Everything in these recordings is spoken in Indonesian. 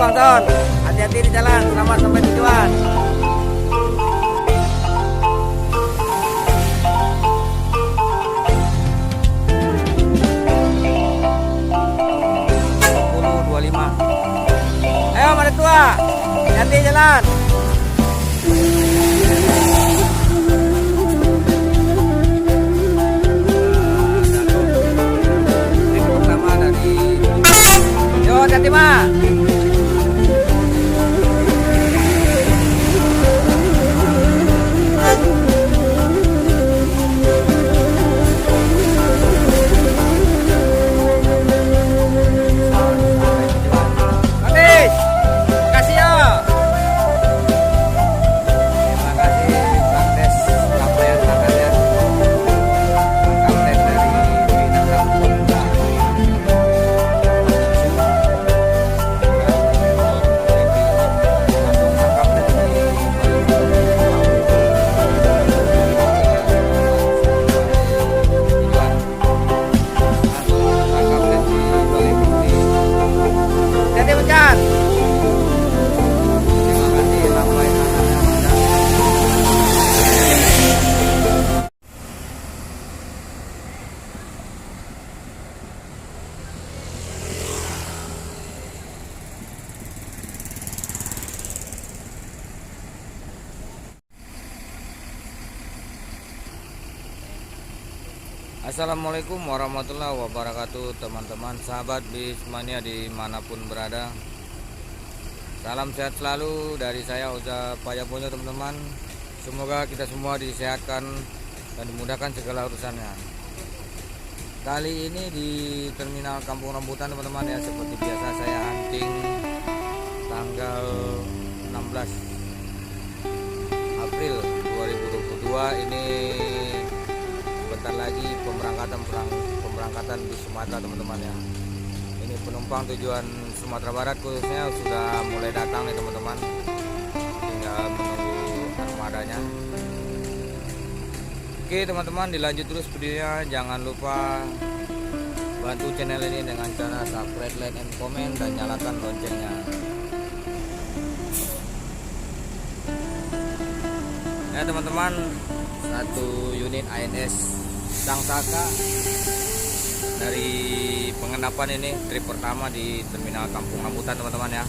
Bang Son. Hati-hati di jalan. Selamat sampai tujuan. Ayo mari tua, hati jalan. Ini pertama dari yo hati mah. Assalamualaikum warahmatullahi wabarakatuh, teman-teman sahabat Bismania dimanapun berada. Salam sehat selalu dari saya Oza Payaponyo, teman-teman. Semoga kita semua disehatkan dan dimudahkan segala urusannya. Kali ini di Terminal Kampung Rambutan, teman-teman ya, seperti biasa saya hunting tanggal 16 April 2022 ini. Bentar lagi pemberangkatan di Sumatera, teman-teman ya. Ini penumpang tujuan Sumatera Barat khususnya sudah mulai datang nih, teman-teman. Tinggal menunggu armadanya. Oke teman-teman, dilanjut terus videonya. Jangan lupa bantu channel ini dengan cara subscribe, like, and comment, dan nyalakan loncengnya. Ya teman-teman, satu unit ANS Sang Saka dari penginapan ini, trip pertama di Terminal Kampung Rambutan, teman-teman ya,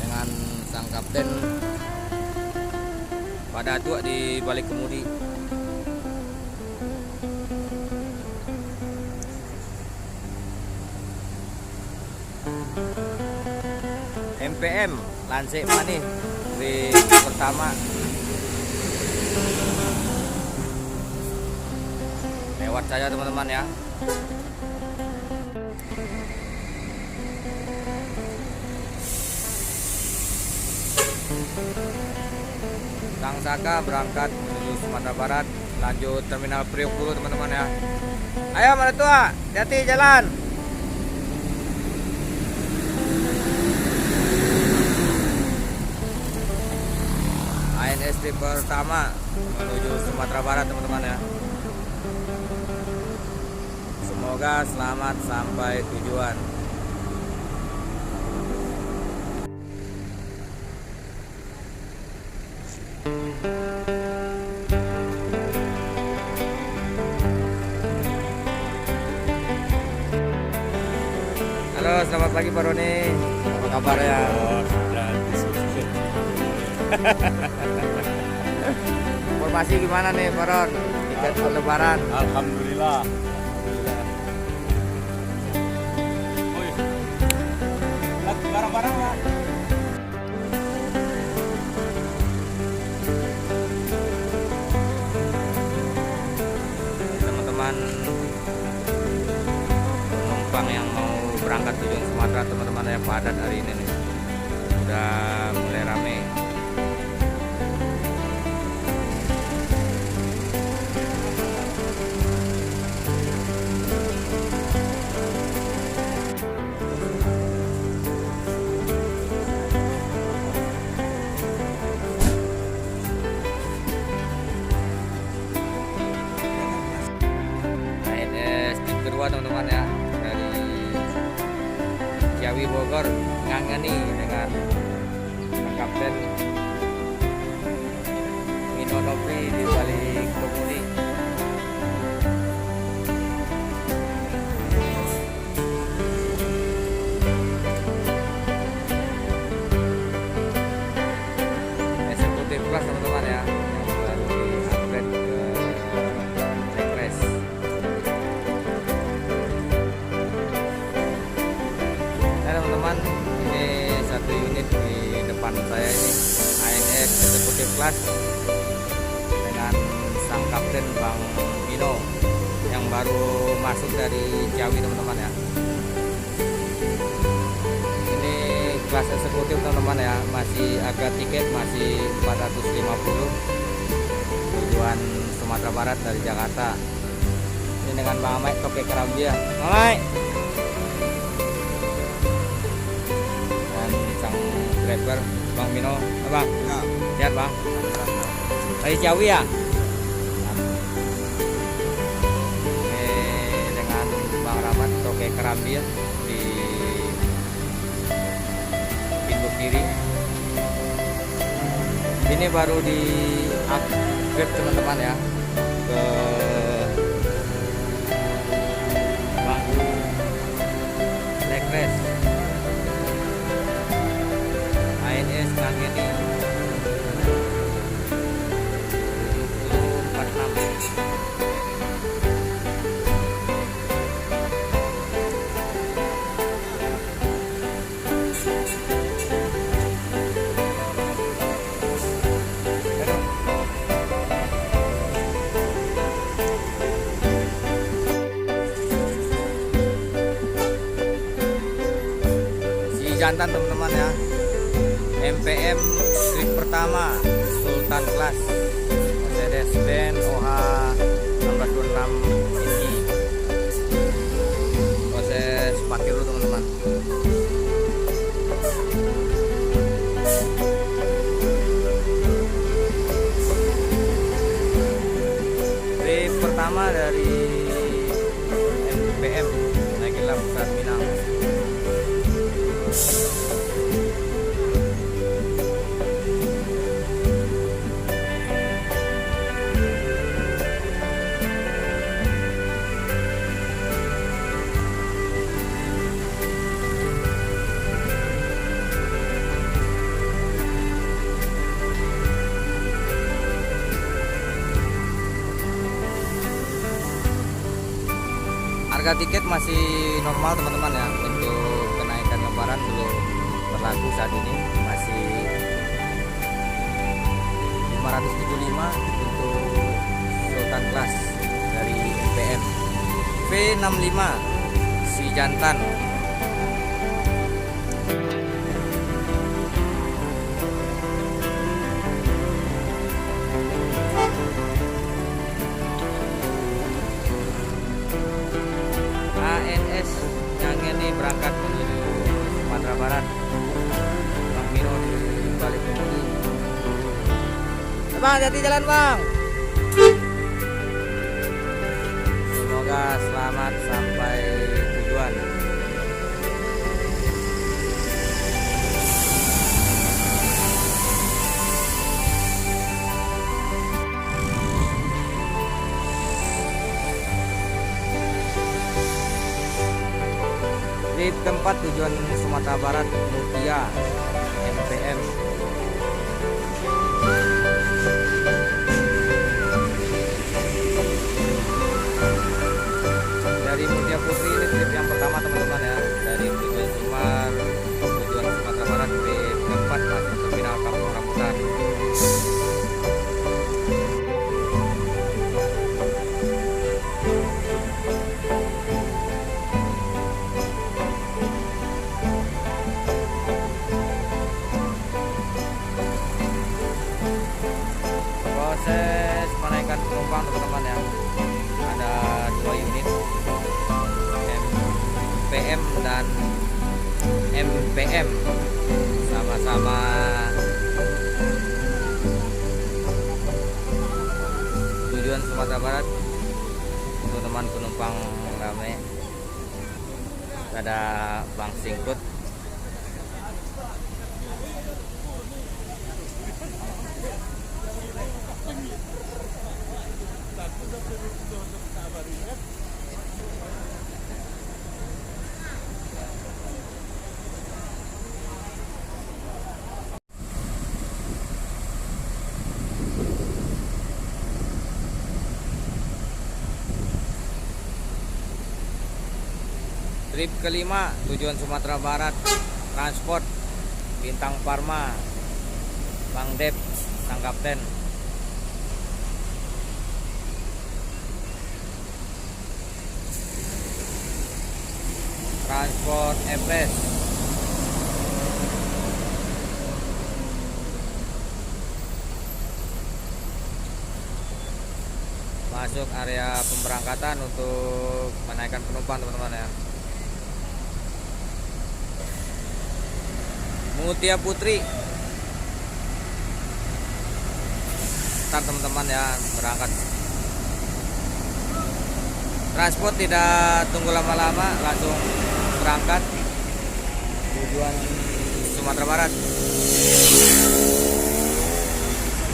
dengan sang kapten pada tua di balik kemudi. MPM Lansik Manih trip pertama. Lewat saja teman-teman ya. Sang Saka berangkat menuju Sumatera Barat, lanjut Terminal Priok dulu teman-teman ya. Ayo mari tua, hati jalan. ANS trip pertama menuju Sumatera Barat, teman-teman ya. Semoga selamat sampai tujuan. Halo, selamat pagi Pak Roni. Apa kabar ya? Informasi gimana nih Pak Ron? Tiket lebaran? Alhamdulillah. Barang-barang lah. Teman-teman penumpang yang mau berangkat tujuan Sumatera, teman-teman yang padat hari ini nih, udah mulai rame. teman-teman ya, dari Ciawi Bogor ngangeni dengan Kapten Mino Nopri di balik kemudi. Eksekutif kelas teman-teman ya, yang baru di-upgrade ke Race. Nah teman-teman, ini satu unit di depan saya ini ANS Eksekutif Kelas dengan sang kapten Bang Mino yang baru masuk dari Ciawi teman-teman ya. Ini kelas eksekutif teman-teman ya, masih harga tiket masih 450 tujuan Sumatera Barat dari Jakarta. Ini dengan Bang Amai Toke Kerambia. Amai dan sang driver Bang Mino. Bang, lihat Bang, dari Ciawi ya. Dengan Bang Rahmat Toke Kerambia di pintu kiri. Ini baru di upgrade teman-teman ya ke bangku Legres ANS Ngangeni 46. Jantan teman-teman ya, MPM street pertama Sultan Kelas Mercedes Benz OH 1626 ini proses parkir dulu teman-teman. Trip pertama dari MPM naiklah Pusat Minang. Harga tiket masih normal teman-teman ya, untuk kenaikan lebaran belum berlaku saat ini, masih 575 untuk Sultan Kelas dari MPM V65 si jantan. ANS yang ini berangkat menuju Sumatera Barat. Bang Mino di balik kemudi. Bang, hati jalan Bang. Semoga selamat sampai tujuan. Di tempat tujuan Sumatera Barat Mutia MPM. Dari Mutia Putri ini trip yang pertama teman-teman ya, dari tujuan Sumar tujuan Sumatera Barat. Trip keempat masuk ke final Kampung Rambutan. Proses menaikkan penumpang teman-teman ya, ada 2 unit MPM dan MPM, sama-sama tujuan Sumatera Barat. Teman-teman penumpang ramai, ada Bang Singkut Trip kelima tujuan Sumatera Barat, transport Bintang Parma, Bang Dep, Sang Kapten. Transport Everest. Masuk area pemberangkatan untuk menaikkan penumpang teman-teman ya. Mutia Putri. Ntar teman-teman ya berangkat. Transport tidak tunggu lama-lama, langsung berangkat tujuan Sumatera Barat.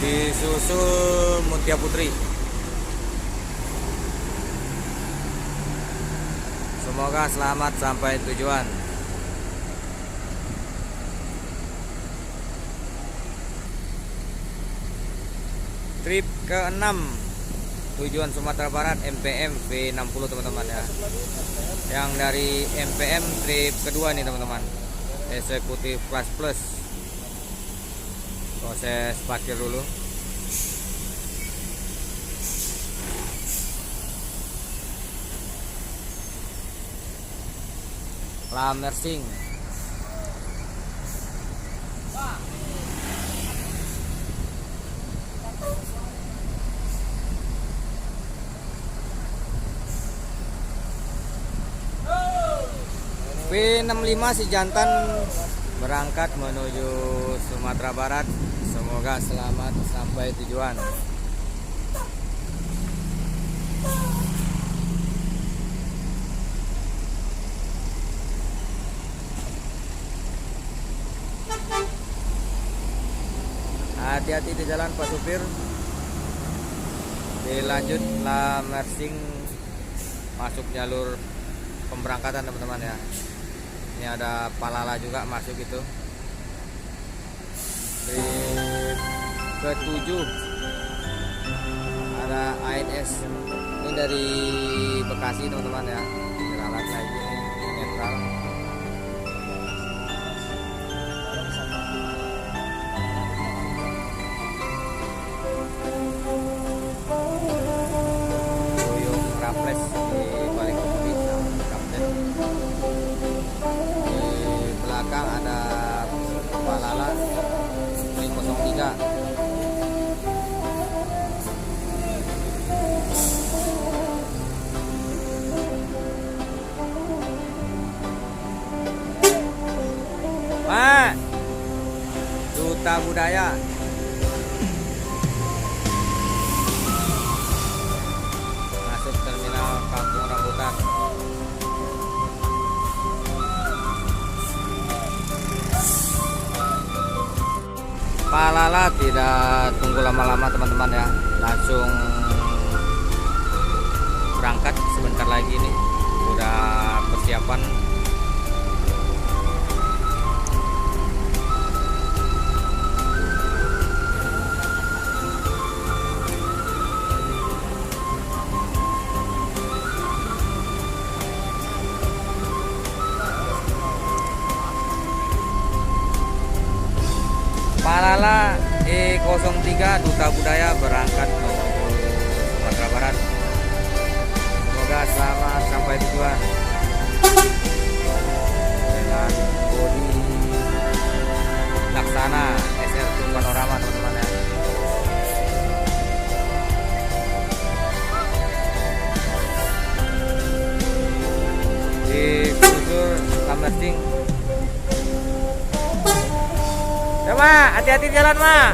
Disusul Mutia Putri. Semoga selamat sampai tujuan. Trip ke-6 tujuan Sumatera Barat MPM V60 teman-teman ya. Yang dari MPM trip kedua nih teman-teman. Eksekutif Kelas Plus. Proses parkir dulu. Lamersing. V65 si jantan berangkat menuju Sumatera Barat. Semoga selamat sampai tujuan. Hati-hati di jalan Pak supir. Dilanjut Lamersing masuk jalur pemberangkatan teman-teman ya. Ini ada Palala juga masuk itu. Di ke-7 ada ANS. Ini dari Bekasi teman-teman ya. Diralat lagi ini netral. Boyong Raples di balik kemudi sama Kapten. Di belakang ada Palala ini 03. Pak, Duta Budaya. Masuk terminal Kampung Rambutan. Palala tidak tunggu lama-lama teman-teman ya, langsung berangkat sebentar lagi nih. Udah persiapan. Palala E03 Duta Budaya berangkat menuju Sumatera Barat. Semoga selamat sampai tujuan dengan bodi Laksana SR2 Panorama teman-teman ya. Di kusur Lamersing. Ya Ma, hati-hati jalan Ma.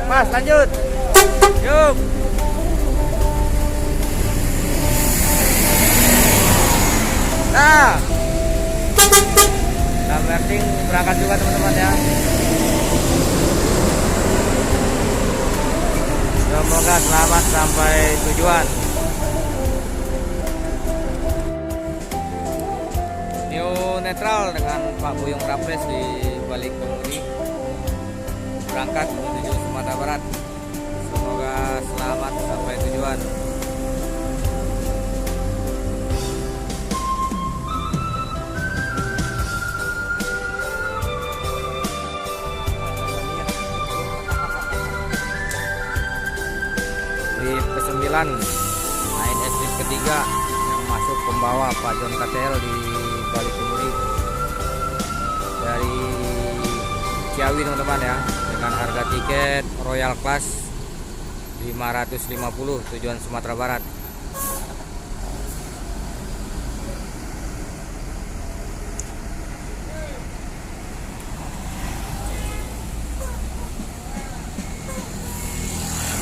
Mas, lanjut. Yuk. Nah, Lamersing berangkat juga teman-teman ya. Semoga selamat sampai tujuan. New netral dengan Pak Boyong Raples di balik kemudi berangkat menuju Sumatera Barat. Semoga selamat sampai tujuan. Sumbaran ANS lift ketiga yang masuk pembawa Pak John KTL di Bali Kemudi dari Ciawi teman-teman ya, dengan harga tiket Royal Class 550 tujuan Sumatera Barat.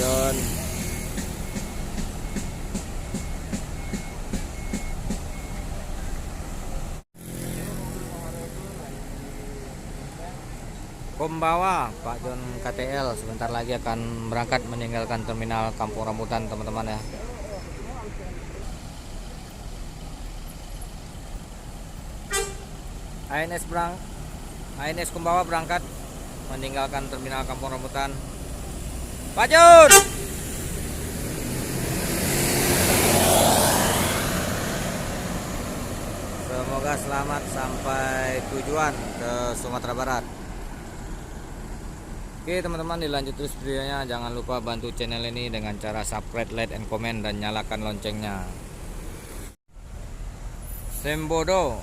John pembawa Pak John KTL sebentar lagi akan berangkat meninggalkan terminal Kampung Rambutan teman-teman ya. ANS pembawa berangkat meninggalkan terminal Kampung Rambutan. Pak John, semoga selamat sampai tujuan ke Sumatera Barat. Oke teman-teman, dilanjut terus videonya. Jangan lupa bantu channel ini dengan cara subscribe, like, and comment, dan nyalakan loncengnya. Sembodo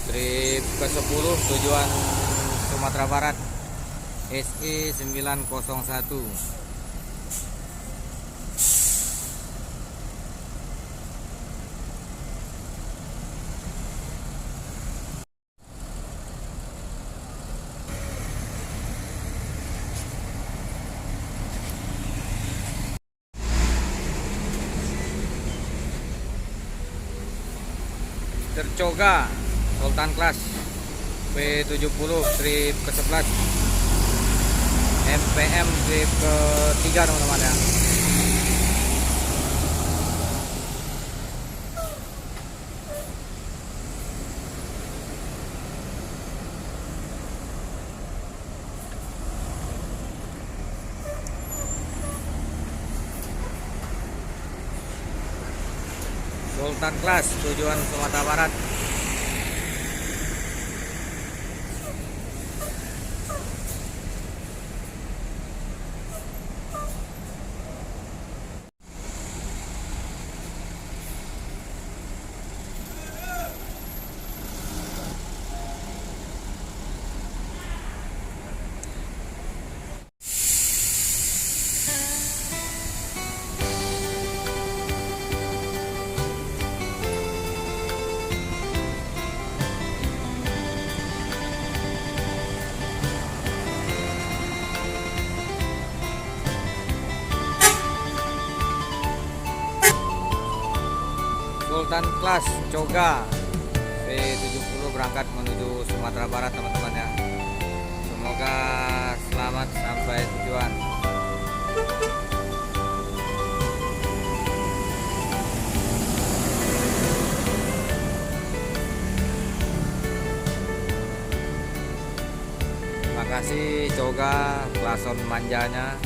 trip ke 10 tujuan Sumatera Barat SE 901. Tercoga Sultan Class P70 trip ke 11 MPM trip ke 3 teman-teman ya. Sultan Class tujuan Sumatera Barat. Sultan Class Coga P70 berangkat menuju Sumatera Barat teman-teman ya. Semoga selamat sampai tujuan. Terima kasih Coga, klason manjanya.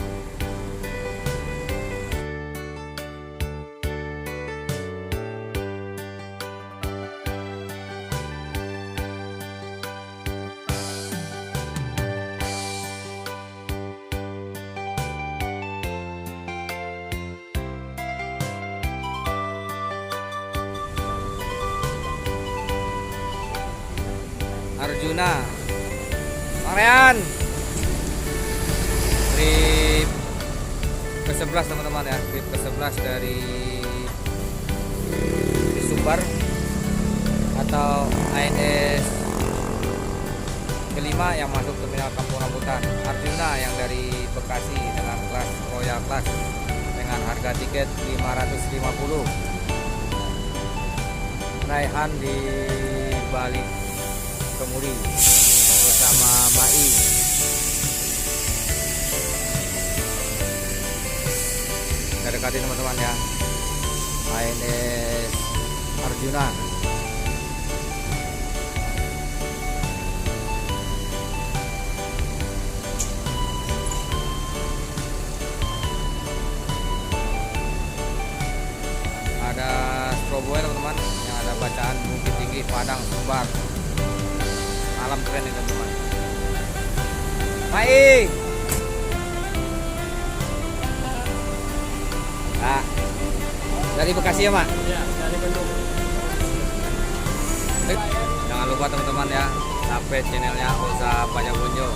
Arjuna Marian trip ke 11 teman-teman ya, trip ke 11 dari Sumbar atau ANS kelima yang masuk terminal Kampung Rambutan. Arjuna yang dari Bekasi dengan kelas Royal Class dengan harga tiket 550. Raihan di Bali Kemudi bersama Mai. Kita dekati teman-teman ya, ANS Arjuna. Ada stroboy teman-teman, yang ada bacaan Bukit Tinggi Padang Sumbar. Alam keren ini teman-teman. Baik. Nah, dari Bekasi ya, Mak? Ya, dari Bandung. Jangan lupa teman-teman ya, subscribe channelnya Usaha Pajak Bonjo.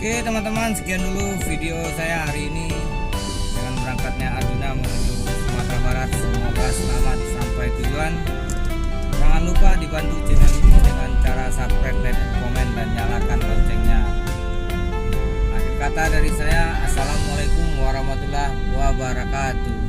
Oke teman-teman, sekian dulu video saya hari ini dengan berangkatnya Arjuna menuju Sumatera Barat. Semoga selamat sampai tujuan. Jangan lupa dibantu channel ini dengan cara subscribe, like, komen, dan nyalakan loncengnya. Akhir kata dari saya, assalamualaikum warahmatullahi wabarakatuh.